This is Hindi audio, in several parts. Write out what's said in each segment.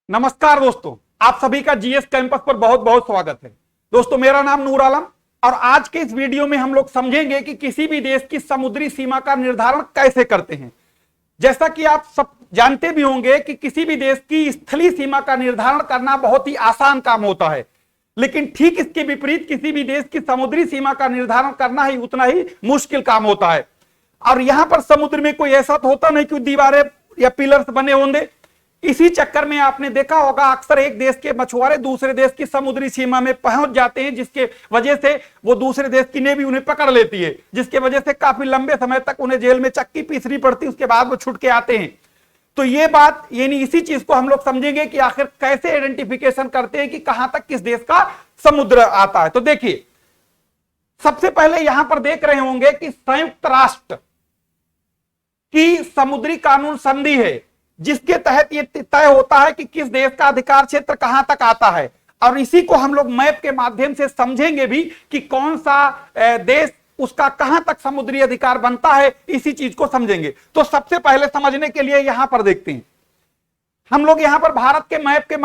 नमस्कार दोस्तों, आप सभी का जीएस कैंपस पर बहुत बहुत स्वागत है। दोस्तों, मेरा नाम नूर आलम और आज के इस वीडियो में हम लोग समझेंगे कि किसी भी देश की समुद्री सीमा का निर्धारण कैसे करते हैं। जैसा कि आप सब जानते भी होंगे कि किसी भी देश की स्थलीय सीमा का निर्धारण करना बहुत ही आसान काम होता है, लेकिन ठीक इसके विपरीत किसी भी देश की समुद्री सीमा का निर्धारण करना ही उतना ही मुश्किल काम होता है। और यहां पर समुद्र में कोई ऐसा तो होता नहीं कि दीवारें या पिलर्स बने होंगे। इसी चक्कर में आपने देखा होगा अक्सर एक देश के मछुआरे दूसरे देश की समुद्री सीमा में पहुंच जाते हैं, जिसके वजह से वो दूसरे देश की नेवी उन्हें पकड़ लेती है, जिसके वजह से काफी लंबे समय तक उन्हें जेल में चक्की पीसनी पड़ती है, उसके बाद वो छूट के आते हैं। तो ये बात यानी इसी चीज को हम लोग समझेंगे कि आखिर कैसे आइडेंटिफिकेशन करते हैं कि कहां तक किस देश का समुद्र आता है। तो देखिए, सबसे पहले यहां पर देख रहे होंगे कि संयुक्त राष्ट्र की समुद्री कानून संधि है, जिसके तहत यह तय होता है कि किस देश का अधिकार क्षेत्र कहां तक आता है। और इसी को हम लोग मैप के माध्यम से समझेंगे भी कि कौन सा देश उसका कहां तक समुद्री अधिकार बनता है, इसी चीज को समझेंगे। तो सबसे पहले समझने के लिए यहां पर देखते हैं, हम लोग यहां पर भारत के मैप के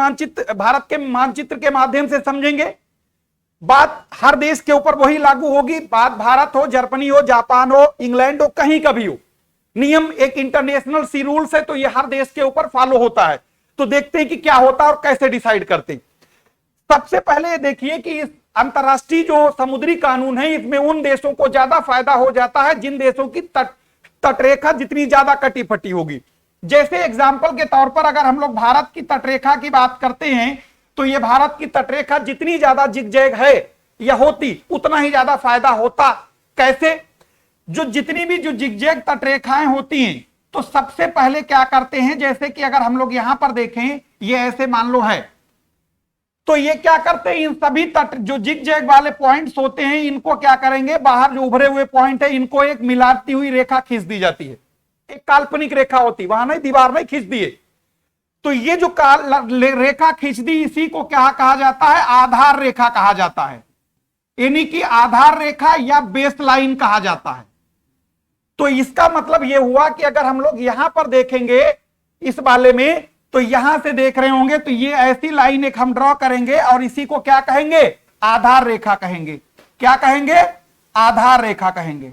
मानचित्र के माध्यम से समझेंगे। बात हर देश के ऊपर वही लागू होगी, बात भारत हो, जर्मनी हो, जापान हो, इंग्लैंड हो, कहीं का भी हो। नियम एक इंटरनेशनल सी रूल्स है, तो ये हर देश के ऊपर फॉलो होता है। तो देखते हैं कि क्या होता है और कैसे डिसाइड करते हैं। सबसे पहले देखिए कि इस अंतरराष्ट्रीय जो समुद्री कानून है, इसमें उन देशों को ज्यादा फायदा हो जाता है जिन देशों की तटरेखा जितनी ज्यादा कटी फटी होगी। जैसे एग्जाम्पल के तौर पर अगर हम लोग भारत की तटरेखा की बात करते हैं, तो ये भारत की तटरेखा जितनी ज्यादा जिगजैग है या होती, उतना ही ज्यादा फायदा होता। कैसे? जितनी भी जिगजैग तटरेखाएं होती हैं, तो सबसे पहले क्या करते हैं, जैसे कि अगर हम लोग यहां पर देखें, ये ऐसे मान लो है, तो ये क्या करते हैं, इन सभी तट जो जिगजैग वाले पॉइंट्स होते हैं, इनको क्या करेंगे, बाहर जो उभरे हुए पॉइंट है, इनको एक मिलाती हुई रेखा खींच दी जाती है। एक काल्पनिक रेखा होती, वहां नहीं, दीवार नहीं खींच दिए। तो ये जो रेखा खींच दी, इसी को क्या कहा जाता है, आधार रेखा कहा जाता है, यानी कि आधार रेखा या बेस लाइन कहा जाता है। तो इसका मतलब यह हुआ कि अगर हम लोग यहां पर देखेंगे इस वाले में, तो यहां से देख रहे होंगे, तो ये ऐसी लाइन एक हम ड्रॉ करेंगे और इसी को क्या कहेंगे, आधार रेखा कहेंगे। क्या कहेंगे? आधार रेखा कहेंगे।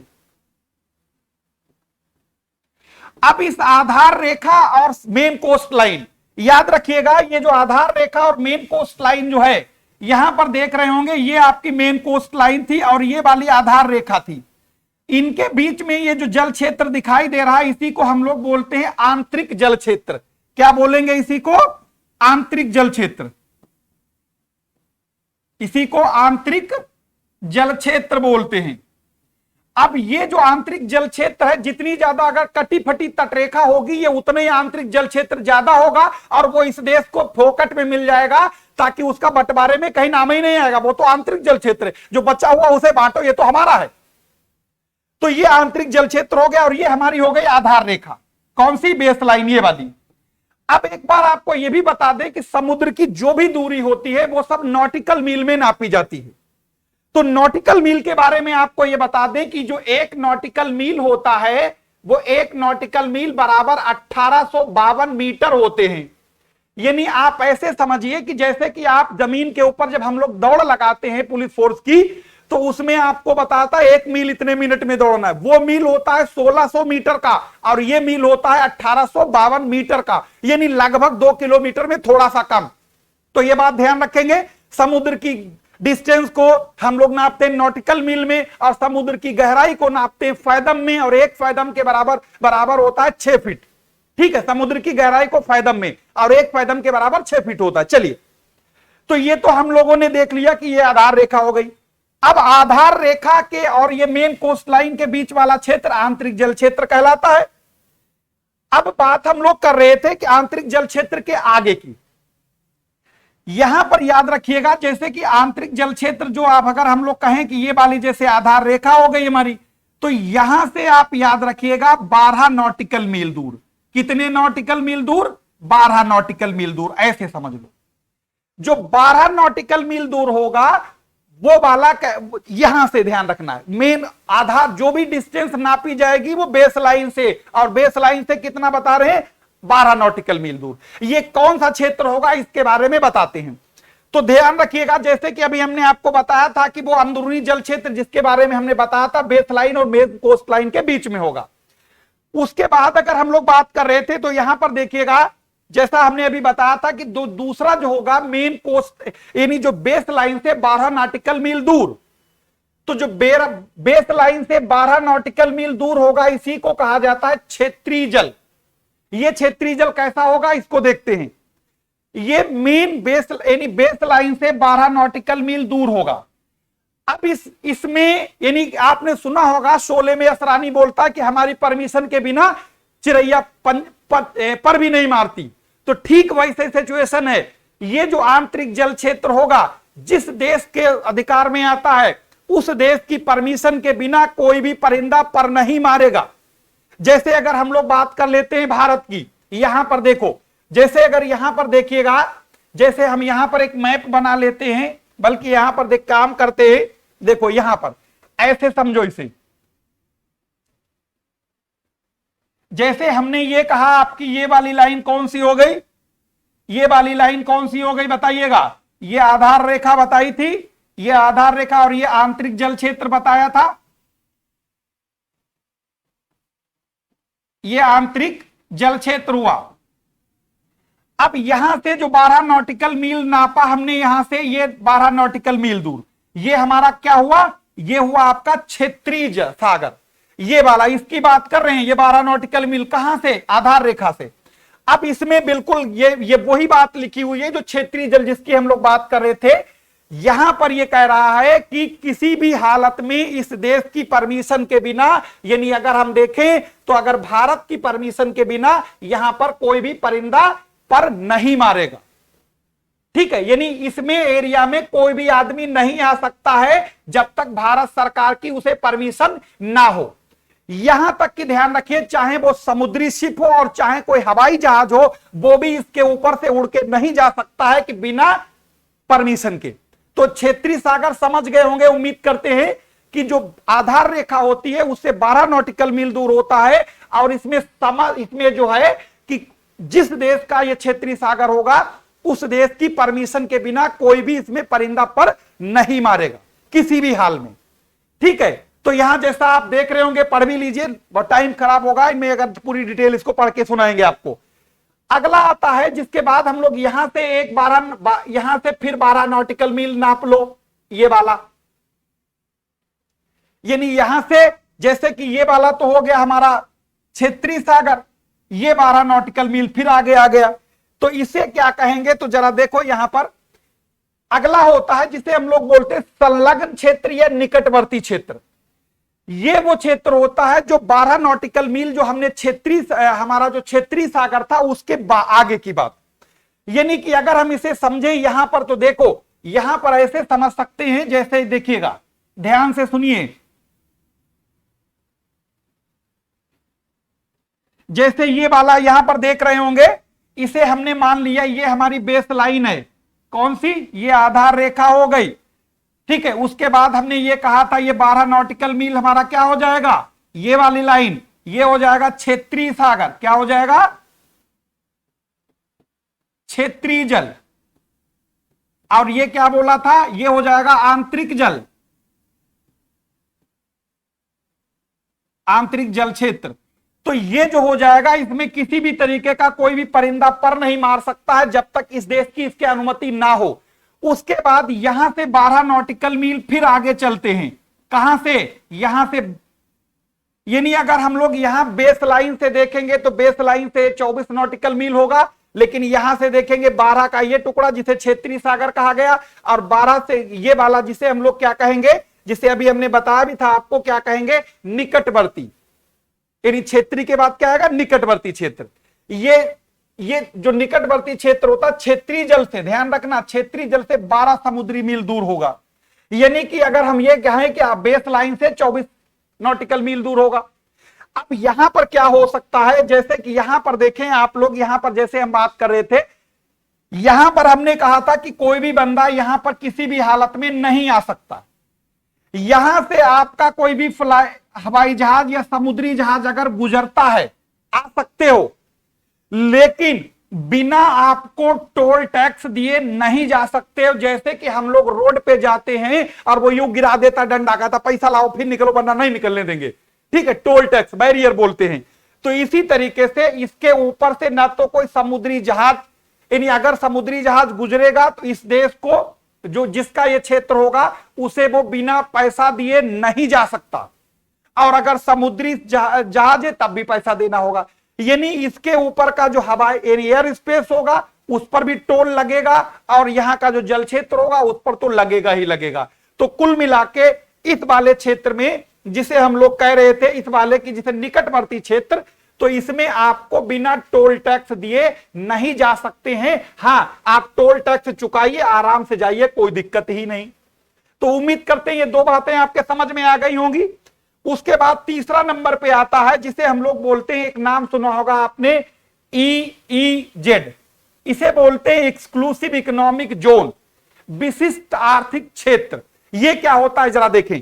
अब इस आधार रेखा और मेन कोस्ट लाइन, याद रखिएगा, ये जो आधार रेखा और मेन कोस्ट लाइन जो है, यहां पर देख रहे होंगे, ये आपकी मेन कोस्ट लाइन थी और ये वाली आधार रेखा थी। इनके बीच में ये जो जल क्षेत्र दिखाई दे रहा है, इसी को हम लोग बोलते हैं आंतरिक जल क्षेत्र। क्या बोलेंगे इसी को? आंतरिक जल क्षेत्र। इसी को आंतरिक जल क्षेत्र बोलते हैं। अब ये जो आंतरिक जल क्षेत्र है, जितनी ज्यादा अगर कटी फटी तटरेखा होगी, ये उतने ही आंतरिक जल क्षेत्र ज्यादा होगा और वो इस देश को फोकट में मिल जाएगा, ताकि उसका बंटवारे में कहीं नाम ही नहीं आएगा। वो तो आंतरिक जल क्षेत्र है, जो बचा हुआ उसे बांटो, ये तो हमारा है। तो ये आंतरिक जल क्षेत्र हो गया और ये हमारी हो गई आधार रेखा। कौन सी? बेस लाइन, ये वाली। अब एक बार आपको यह भी बता दें कि समुद्र की जो भी दूरी होती है, वो सब नॉटिकल मील में नापी जाती है। तो नॉटिकल मील के बारे में आपको यह बता दें कि जो एक नॉटिकल मील होता है, वो एक नॉटिकल मील बराबर 1852 मीटर होते हैं। यानी आप ऐसे समझिए कि जैसे कि आप जमीन के ऊपर जब हम लोग दौड़ लगाते हैं पुलिस फोर्स की, तो उसमें आपको बताता है 1 मील इतने मिनट में दौड़ना है। वो मील होता है 1600 मीटर का और ये मील होता है 1852 मीटर का, यानी लगभग 2 किलोमीटर में थोड़ा सा कम। तो ये बात ध्यान रखेंगे। समुद्र की डिस्टेंस को हम लोग नापते हैं नॉटिकल मील में और समुद्र की गहराई को नापते हैं फैदम में, और एक फैदम के बराबर होता है 6 फीट। ठीक है, समुद्र की गहराई को फैदम में, और एक फैदम के बराबर 6 फीट होता है। चलिए, तो ये तो हम लोगों ने देख लिया कि ये आधार रेखा हो गई। अब आधार रेखा के और ये मेन कोस्ट लाइन के बीच वाला क्षेत्र आंतरिक जल क्षेत्र कहलाता है। अब बात हम लोग कर रहे थे कि आंतरिक जल क्षेत्र के आगे की। यहां पर याद रखिएगा, जैसे कि आंतरिक जल क्षेत्र जो आप अगर हम लोग कहें कि ये वाली जैसे आधार रेखा हो गई हमारी, तो यहां से आप याद रखिएगा 12 नॉटिकल मील दूर। कितने नॉटिकल मील दूर? 12 नॉटिकल मील दूर, ऐसे समझ लो। जो 12 नॉटिकल मील दूर होगा, वो वाला यहां से ध्यान रखना है। मेन आधार जो भी डिस्टेंस नापी जाएगी वो बेस लाइन से, और बेस लाइन से कितना बता रहे हैं? 12 नॉटिकल मील दूर। ये कौन सा क्षेत्र होगा इसके बारे में बताते हैं। तो ध्यान रखिएगा, जैसे कि अभी हमने आपको बताया था कि वो अंदरूनी जल क्षेत्र जिसके बारे में हमने बताया था बेस लाइन और मेन कोस्ट लाइन के बीच में होगा। उसके बाद अगर हम लोग बात कर रहे थे तो यहां पर देखिएगा, जैसा हमने अभी बताया था कि दूसरा जो होगा मेन कोस्ट यानी जो बेस लाइन से 12 नॉटिकल मील दूर, तो जो बेस लाइन से 12 नॉटिकल मील दूर होगा इसी को कहा जाता है क्षेत्रीय जल। ये क्षेत्रीय जल कैसा होगा इसको देखते हैं। ये मेन बेस यानी बेस लाइन से 12 नॉटिकल मील दूर होगा। अब इसमें यानी आपने सुना होगा शोले में असरानी बोलता है कि हमारी परमिशन के बिना चिड़ैया पर भी नहीं मारती, तो ठीक वैसे सिचुएशन है। ये जो आंतरिक जल क्षेत्र होगा जिस देश के अधिकार में आता है उस देश की परमिशन के बिना कोई भी परिंदा पर नहीं मारेगा। जैसे अगर हम लोग बात कर लेते हैं भारत की, यहां पर देखो, जैसे अगर यहां पर देखिएगा, जैसे हम यहां पर एक मैप बना लेते हैं, बल्कि यहां पर देख काम करते हैं, देखो यहां पर ऐसे समझो इसे। जैसे हमने ये कहा आपकी ये वाली लाइन कौन सी हो गई, ये वाली लाइन कौन सी हो गई बताइएगा। ये आधार रेखा बताई थी, ये आधार रेखा, और ये आंतरिक जल क्षेत्र बताया था, ये आंतरिक जल क्षेत्र हुआ। अब यहां से जो 12 नॉटिकल मील नापा हमने, यहां से ये 12 नॉटिकल मील दूर, ये हमारा क्या हुआ, ये हुआ आपका क्षेत्रीय सागर। ये वाला इसकी बात कर रहे हैं, ये 12 नॉटिकल मील कहां से, आधार रेखा से। अब इसमें बिल्कुल ये वही बात लिखी हुई है जो क्षेत्रीय जल जिसकी हम लोग बात कर रहे थे। यहां पर ये कह रहा है कि किसी भी हालत में इस देश की परमिशन के बिना, यानी अगर हम देखें तो अगर भारत की परमिशन के बिना यहां पर कोई भी परिंदा पर नहीं मारेगा। ठीक है, यानी इसमें एरिया में कोई भी आदमी नहीं आ सकता है जब तक भारत सरकार की उसे परमिशन ना हो। यहां तक कि ध्यान रखिए, चाहे वो समुद्री शिप हो और चाहे कोई हवाई जहाज हो, वो भी इसके ऊपर से उड़ के नहीं जा सकता है कि बिना परमिशन के। तो क्षेत्रीय सागर समझ गए होंगे, उम्मीद करते हैं कि जो आधार रेखा होती है उससे 12 नॉटिकल मील दूर होता है, और इसमें जो है कि जिस देश का यह क्षेत्रीय सागर होगा उस देश की परमिशन के बिना कोई भी इसमें परिंदा पर नहीं मारेगा किसी भी हाल में। ठीक है, तो यहां जैसा आप देख रहे होंगे, पढ़ भी लीजिए, बहुत टाइम खराब होगा इनमें अगर पूरी डिटेल इसको पढ़ के सुनाएंगे आपको। अगला आता है जिसके बाद हम लोग यहां से यहां से फिर 12 नॉटिकल मील नाप लो, ये वाला, यानी यहां से जैसे कि ये वाला तो हो गया हमारा क्षेत्रीय सागर, ये 12 नॉटिकल मील फिर आगे आ गया, तो इसे क्या कहेंगे, तो जरा देखो यहां पर अगला होता है जिसे हम लोग बोलते हैं संलग्न क्षेत्र या निकटवर्ती क्षेत्र। ये वो क्षेत्र होता है जो 12 नॉटिकल मील जो हमने हमारा जो क्षेत्रीय सागर था उसके आगे की बात, यानी कि अगर हम इसे समझे यहां पर, तो देखो यहां पर ऐसे समझ सकते हैं, जैसे देखिएगा, ध्यान से सुनिए, जैसे ये वाला यहां पर देख रहे होंगे, इसे हमने मान लिया ये हमारी बेस लाइन है, कौन सी, ये आधार रेखा हो गई। ठीक है, उसके बाद हमने ये कहा था ये 12 नॉटिकल मील हमारा क्या हो जाएगा, ये वाली लाइन, ये हो जाएगा क्षेत्रीय सागर, क्या हो जाएगा, क्षेत्रीय जल, और ये क्या बोला था, ये हो जाएगा आंतरिक जल, आंतरिक जल क्षेत्र। तो ये जो हो जाएगा, इसमें किसी भी तरीके का कोई भी परिंदा पर नहीं मार सकता है जब तक इस देश की इसकी अनुमति ना हो। उसके बाद यहां से 12 नॉटिकल मील फिर आगे चलते हैं, कहां से, यहां से, यानी अगर हम लोग यहां बेस लाइन से देखेंगे तो बेस लाइन से 24 नॉटिकल मील होगा, लेकिन यहां से देखेंगे 12 का ये टुकड़ा जिसे क्षेत्रीय सागर कहा गया, और 12 से ये वाला जिसे हम लोग क्या कहेंगे, जिसे अभी हमने बताया भी था आपको, क्या कहेंगे, निकटवर्ती, यानी क्षेत्रीय के बाद क्या आएगा, निकटवर्ती क्षेत्र। ये जो निकटवर्ती क्षेत्र होता है क्षेत्रीय जल से, ध्यान रखना, क्षेत्रीय जल से 12 समुद्री मील दूर होगा, यानी कि अगर हम ये कहें कि बेस लाइन से 24 नॉटिकल मील दूर होगा। अब यहां पर क्या हो सकता है, जैसे कि यहां पर देखें आप लोग, यहां पर जैसे हम बात कर रहे थे, यहां पर हमने कहा था कि कोई भी बंदा यहां पर किसी भी हालत में नहीं आ सकता। यहां से आपका कोई भी हवाई जहाज या समुद्री जहाज अगर गुजरता है, आ सकते हो, लेकिन बिना आपको टोल टैक्स दिए नहीं जा सकते हो। जैसे कि हम लोग रोड पे जाते हैं और वो यूं गिरा देता डंडा, कहता पैसा लाओ फिर निकलो वरना नहीं निकलने देंगे, ठीक है, टोल टैक्स बैरियर बोलते हैं। तो इसी तरीके से इसके ऊपर से ना तो कोई समुद्री जहाज, यानी अगर समुद्री जहाज गुजरेगा तो इस देश को जो जिसका ये क्षेत्र होगा उसे वो बिना पैसा दिए नहीं जा सकता, और अगर समुद्री जहाज है तब भी पैसा देना होगा। यानी इसके ऊपर का जो हवाई एयर स्पेस होगा उस पर भी टोल लगेगा, और यहां का जो जल क्षेत्र होगा उस पर तो लगेगा ही लगेगा। तो कुल मिला के इस वाले क्षेत्र में, जिसे हम लोग कह रहे थे इस वाले की जिसे निकटवर्ती क्षेत्र, तो इसमें आपको बिना टोल टैक्स दिए नहीं जा सकते हैं। हां, आप टोल टैक्स चुकाइए, आराम से जाइए, कोई दिक्कत ही नहीं। तो उम्मीद करते हैं ये दो बातें आपके समझ में आ गई होंगी। उसके बाद तीसरा नंबर पे आता है जिसे हम लोग बोलते हैं, एक नाम सुना होगा आपने, EEZ। इसे बोलते हैं एक्सक्लूसिव इकोनॉमिक जोन, विशिष्ट आर्थिक क्षेत्र। ये क्या होता है जरा देखें।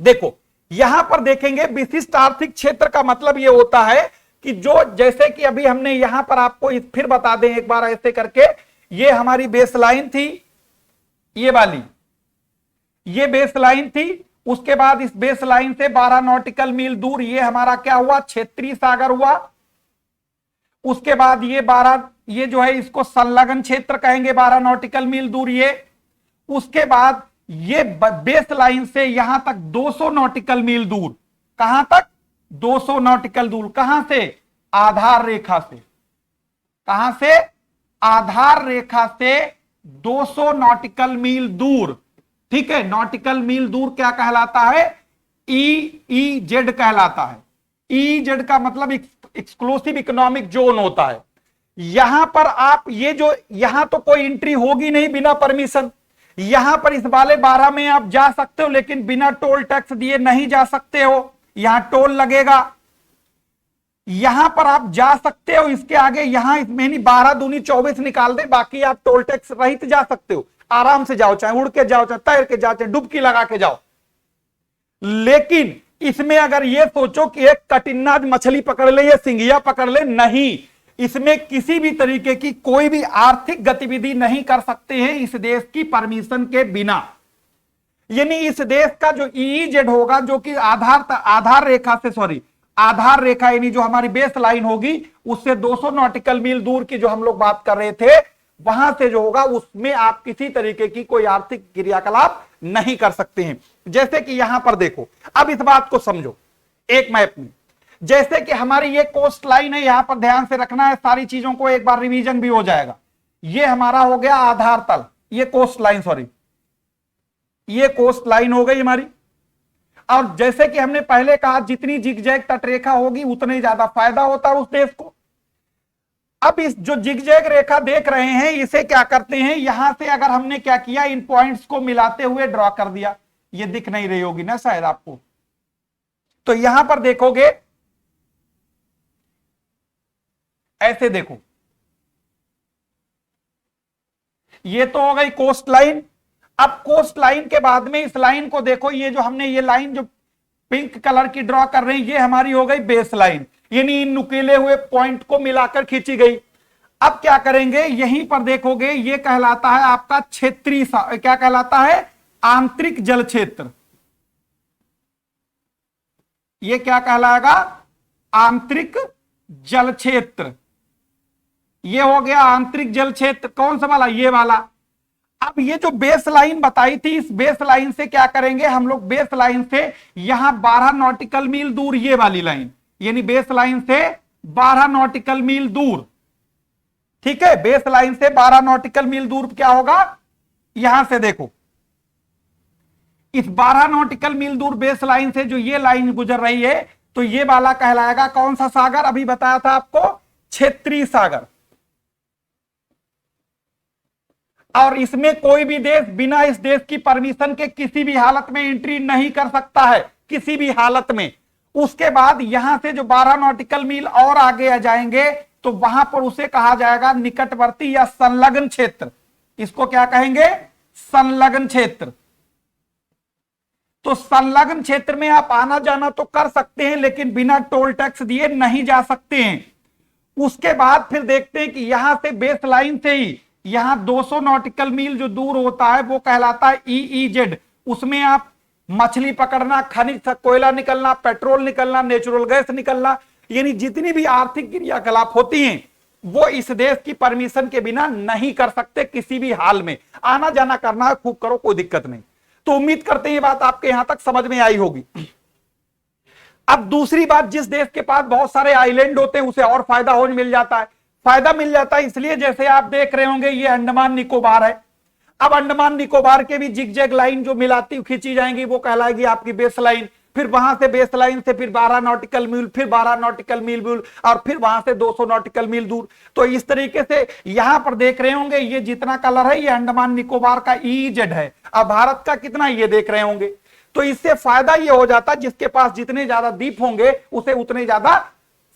देखो यहां पर देखेंगे, विशिष्ट आर्थिक क्षेत्र का मतलब यह होता है कि जो, जैसे कि अभी हमने यहां पर आपको फिर बता दें एक बार ऐसे करके, ये हमारी बेसलाइन थी, ये वाली ये बेसलाइन थी। उसके बाद इस बेसलाइन से 12 नॉटिकल मील दूर ये हमारा क्या हुआ, क्षेत्रीय सागर हुआ। उसके बाद ये 12, ये जो है इसको संलग्न क्षेत्र कहेंगे, 12 नॉटिकल मील दूर ये। उसके बाद ये बेस लाइन से यहां तक 200 नॉटिकल मील दूर, कहां तक, 200 नॉटिकल दूर, कहां से, आधार रेखा से, कहां से, आधार रेखा से 200 नॉटिकल मील दूर, ठीक है। नॉटिकल मील दूर क्या कहलाता है, EEZ कहलाता है। EEZ का मतलब एक्सक्लूसिव इकोनॉमिक जोन होता है। यहां पर आप ये जो, यहां तो कोई एंट्री होगी नहीं बिना परमिशन। यहां पर इस वाले 12 में आप जा सकते हो, लेकिन बिना टोल टैक्स दिए नहीं जा सकते हो, यहां टोल लगेगा। यहां पर आप जा सकते हो, इसके आगे यहां इसमें 12 दूनी 24 निकाल दे, बाकी आप टोल टैक्स रहित जा सकते हो, आराम से जाओ, चाहे उड़ के जाओ, चाहे तैर के जाओ, चाहे डुबकी लगा के जाओ। लेकिन इसमें अगर ये सोचो कि एक कटिन्नाज मछली पकड़ ले या सिंघिया पकड़ ले, नहीं, इसमें किसी भी तरीके की कोई भी आर्थिक गतिविधि नहीं कर सकते हैं इस देश की परमिशन के बिना। यानी इस देश का जो EEZ होगा, जो कि आधार रेखा से, सॉरी, आधार रेखा यानी जो हमारी बेस लाइन होगी उससे 200 नॉटिकल मील दूर की जो हम लोग बात कर रहे थे, वहां से जो होगा उसमें आप किसी तरीके की कोई आर्थिक क्रियाकलाप नहीं कर सकते हैं। जैसे कि यहां पर देखो, अब इस बात को समझो एक मैप में, जैसे कि हमारी ये कोस्ट लाइन है, यहां पर ध्यान से रखना है, सारी चीजों को एक बार रिवीजन भी हो जाएगा। ये हमारा हो गया आधार तल, ये कोस्ट लाइन, सॉरी, ये कोस्ट लाइन हो गई हमारी। और जैसे कि हमने पहले कहा, जितनी जिगजैग तटरेखा होगी उतने ज्यादा फायदा होता है उस देश को। अब इस जो जिगजैग रेखा देख रहे हैं, इसे क्या करते हैं, यहां से अगर हमने क्या किया, इन पॉइंट्स को मिलाते हुए ड्रॉ कर दिया। ये दिख नहीं रही होगी ना शायद आपको, तो यहां पर देखोगे, ऐसे देखो, ये तो हो गई कोस्ट लाइन। अब कोस्ट लाइन के बाद में इस लाइन को देखो, ये जो हमने ये लाइन जो पिंक कलर की ड्रॉ कर रहे हैं, ये हमारी हो गई बेस लाइन, यानी इन नुकीले हुए पॉइंट को मिलाकर खींची गई। अब क्या करेंगे, यहीं पर देखोगे, ये कहलाता है आपका क्षेत्रीय, क्या कहलाता है, आंतरिक जल क्षेत्र। ये क्या कहलाएगा, आंतरिक जल क्षेत्र। ये हो गया आंतरिक जल क्षेत्र, कौन सा वाला, ये वाला। अब ये जो बेस लाइन बताई थी, इस बेस लाइन से क्या करेंगे हम लोग, बेस लाइन से यहां 12 नॉटिकल मील दूर ये वाली लाइन, यानी बेस लाइन से 12 नॉटिकल मील दूर, ठीक है, बेस लाइन से 12 नॉटिकल मील दूर क्या होगा, यहां से देखो, इस 12 नॉटिकल मील दूर बेस लाइन से जो ये लाइन गुजर रही है, तो ये वाला कहलाएगा कौन सा सागर, अभी बताया था आपको, क्षेत्रीय सागर। और इसमें कोई भी देश बिना इस देश की परमिशन के किसी भी हालत में एंट्री नहीं कर सकता है, किसी भी हालत में। उसके बाद यहां से जो 12 नॉटिकल मील और आगे आ जाएंगे, तो वहां पर उसे कहा जाएगा निकटवर्ती या संलग्न क्षेत्र। इसको क्या कहेंगे, संलग्न क्षेत्र। तो संलग्न क्षेत्र में आप आना जाना तो कर सकते हैं, लेकिन बिना टोल टैक्स दिए नहीं जा सकते हैं। उसके बाद फिर देखते हैं कि यहां से बेस लाइन से ही यहां 200 नॉटिकल मील जो दूर होता है वो कहलाता है EEZ। उसमें आप मछली पकड़ना, खनिज कोयला निकलना, पेट्रोल निकलना, नेचुरल गैस निकलना, यानी जितनी भी आर्थिक क्रियाकलाप होती हैं वो इस देश की परमिशन के बिना नहीं कर सकते किसी भी हाल में। आना जाना करना है, खूब करो, कोई दिक्कत नहीं। तो उम्मीद करते हैं ये बात आपके यहां तक समझ में आई होगी। अब दूसरी बात, जिस देश के पास बहुत सारे आइलैंड होते हैं उसे और फायदा हो मिल जाता है। फायदा मिल जाता है इसलिए, जैसे आप देख रहे होंगे ये अंडमान निकोबार है। अब अंडमान निकोबार के भी जिगजैग लाइन जो मिलाती खींची जाएंगी वो कहलाएगी आपकी बेस लाइन। फिर वहां से बेस लाइन से फिर 12 नॉटिकल मील, फिर 12 नॉटिकल मील और फिर वहां से 200 नॉटिकल मील दूर। तो इस तरीके से यहां पर देख रहे होंगे ये जितना कलर है ये अंडमान निकोबार का EEZ है। अब भारत का कितना ये देख रहे होंगे। तो इससे फायदा ये हो जाता है जिसके पास जितने ज्यादा द्वीप होंगे उसे उतने ज्यादा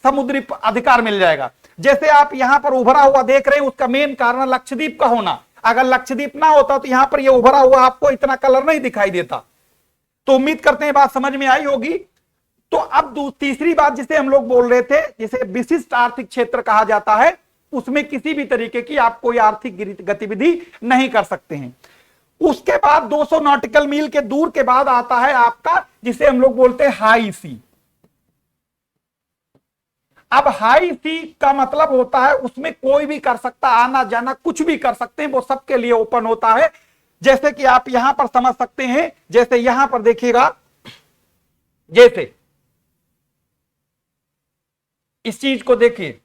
समुद्री अधिकार मिल जाएगा। जैसे आप यहां पर उभरा हुआ देख रहे हैं, उसका मेन कारण लक्षद्वीप का होना। अगर लक्षद्वीप ना होता तो यहां पर ये उभरा हुआ आपको इतना कलर नहीं दिखाई देता। तो उम्मीद करते हैं बात समझ में आई होगी। तो अब तीसरी बात जिसे हम लोग बोल रहे थे, जिसे विशिष्ट आर्थिक क्षेत्र कहा जाता है, उसमें किसी भी तरीके की आप कोई आर्थिक गतिविधि नहीं कर सकते हैं। उसके बाद 200 नॉटिकल मील के दूर के बाद आता है आपका जिसे हम लोग बोलते हैं हाई सी। अब हाई सी का मतलब होता है उसमें कोई भी कर सकता, आना जाना कुछ भी कर सकते हैं, वो सबके लिए ओपन होता है। जैसे कि आप यहां पर समझ सकते हैं, जैसे यहां पर देखिएगा, जैसे इस चीज को देखिए,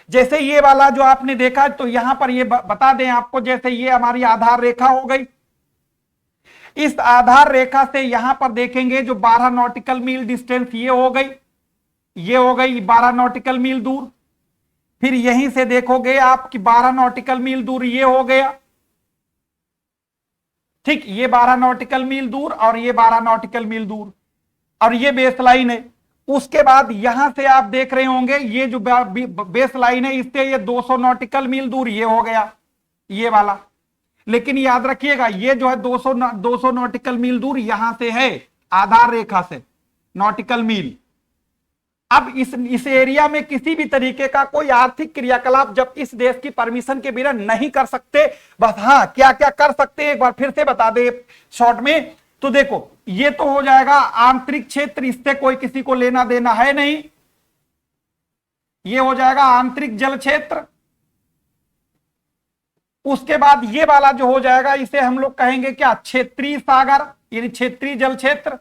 जैसे ये वाला जो आपने देखा, तो यहां पर ये बता दें आपको, जैसे ये हमारी आधार रेखा हो गई। इस आधार रेखा से यहां पर देखेंगे जो 12 नॉटिकल मील डिस्टेंस ये हो गई, ये हो गई 12 नॉटिकल मील दूर। फिर यहीं से देखोगे आप कि 12 नॉटिकल मील दूर ये हो गया, ठीक, ये 12 नॉटिकल मील दूर और ये 12 नॉटिकल मील दूर, और ये बेस लाइन है। उसके बाद यहां से आप देख रहे होंगे ये जो बेस लाइन है इससे ये 200 नॉटिकल मील दूर ये हो गया, ये वाला। लेकिन याद रखिएगा ये जो है 200 नॉटिकल मील दूर यहां से है, आधार रेखा से नॉटिकल मील। अब इस एरिया में किसी भी तरीके का कोई आर्थिक क्रियाकलाप जब इस देश की परमिशन के बिना नहीं कर सकते। बस हाँ, क्या क्या कर सकते हैं एक बार फिर से बता दे शॉर्ट में। तो देखो ये तो हो जाएगा आंतरिक क्षेत्र, इससे कोई किसी को लेना देना है नहीं। ये हो जाएगा आंतरिक जल क्षेत्र। उसके बाद ये वाला जो हो जाएगा इसे हम लोग कहेंगे क्या, क्षेत्रीय सागर, यानी क्षेत्रीय जल क्षेत्र।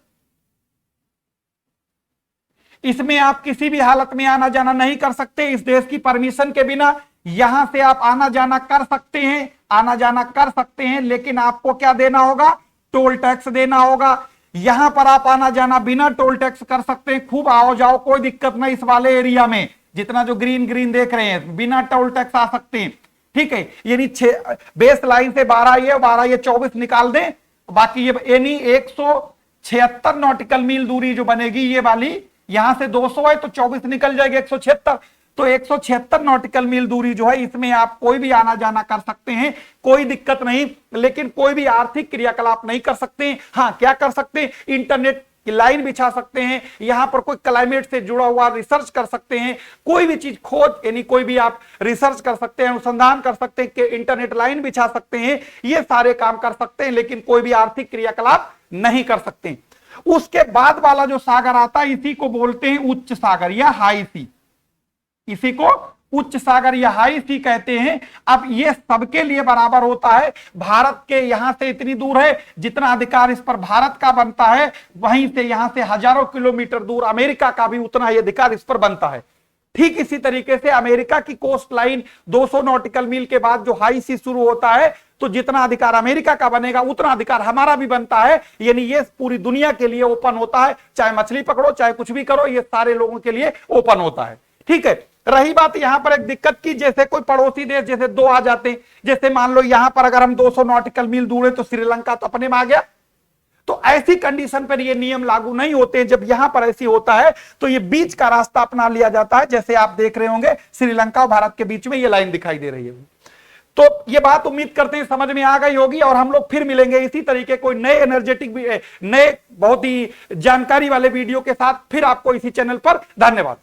इसमें आप किसी भी हालत में आना जाना नहीं कर सकते इस देश की परमिशन के बिना। यहां से आप आना जाना कर सकते हैं, आना जाना कर सकते हैं, लेकिन आपको क्या देना होगा, टोल टैक्स देना होगा। यहां पर आप आना जाना बिना टोल टैक्स कर सकते हैं, खूब आओ जाओ, कोई दिक्कत नहीं। इस वाले एरिया में जितना जो ग्रीन ग्रीन देख रहे हैं बिना टोल टैक्स आ सकते हैं, ठीक है। यानी बेस लाइन से 12 ये 24 निकाल दें, बाकी ये यानी 176 नॉटिकल मील दूरी जो बनेगी ये वाली, यहां से 200 है तो 24 निकल जाएगी 176। तो 176 नॉटिकल मील दूरी जो है इसमें आप कोई भी आना जाना कर सकते हैं, कोई दिक्कत नहीं। लेकिन कोई भी आर्थिक क्रियाकलाप नहीं कर सकते। हाँ, क्या कर सकते हैं, इंटरनेट की लाइन बिछा सकते हैं, यहां पर कोई क्लाइमेट से जुड़ा हुआ रिसर्च कर सकते हैं, कोई भी चीज खोज यानी कोई भी आप रिसर्च कर सकते हैं, अनुसंधान कर सकते हैं, कि इंटरनेट लाइन बिछा सकते हैं, ये सारे काम कर सकते हैं, लेकिन कोई भी आर्थिक क्रियाकलाप नहीं कर सकते। उसके बाद वाला जो सागर आता है इसी को बोलते हैं उच्च सागर या हाई सी। इसी को उच्च सागर या हाई सी कहते हैं। अब ये सबके लिए बराबर होता है। भारत के यहां से इतनी दूर है, जितना अधिकार इस पर भारत का बनता है, वहीं से यहां से हजारों किलोमीटर दूर अमेरिका का भी उतना ही अधिकार इस पर बनता है। ठीक इसी तरीके से अमेरिका की कोस्ट लाइन 200 नॉटिकल मील के बाद जो हाई सी शुरू होता है, तो जितना अधिकार अमेरिका का बनेगा उतना अधिकार हमारा भी बनता है। यानी ये पूरी दुनिया के लिए ओपन होता है, चाहे मछली पकड़ो चाहे कुछ भी करो, ये सारे लोगों के लिए ओपन होता है। ठीक है। रही बात यहां पर एक दिक्कत की, जैसे कोई पड़ोसी देश जैसे दो आ जाते हैं, जैसे मान लो यहां पर अगर हम 200 नॉटिकल मील दूर है तो श्रीलंका तो अपने में आ गया। तो ऐसी कंडीशन पर ये नियम लागू नहीं होते हैं। जब यहां पर ऐसी होता है तो ये बीच का रास्ता अपना लिया जाता है। जैसे आप देख रहे होंगे श्रीलंका और भारत के बीच में ये लाइन दिखाई दे रही है। तो ये बात उम्मीद करते हैं समझ में आ गई होगी, और हम लोग फिर मिलेंगे इसी तरीके कोई नए एनर्जेटिक, नए बहुत ही जानकारी वाले वीडियो के साथ फिर आपको इसी चैनल पर। धन्यवाद।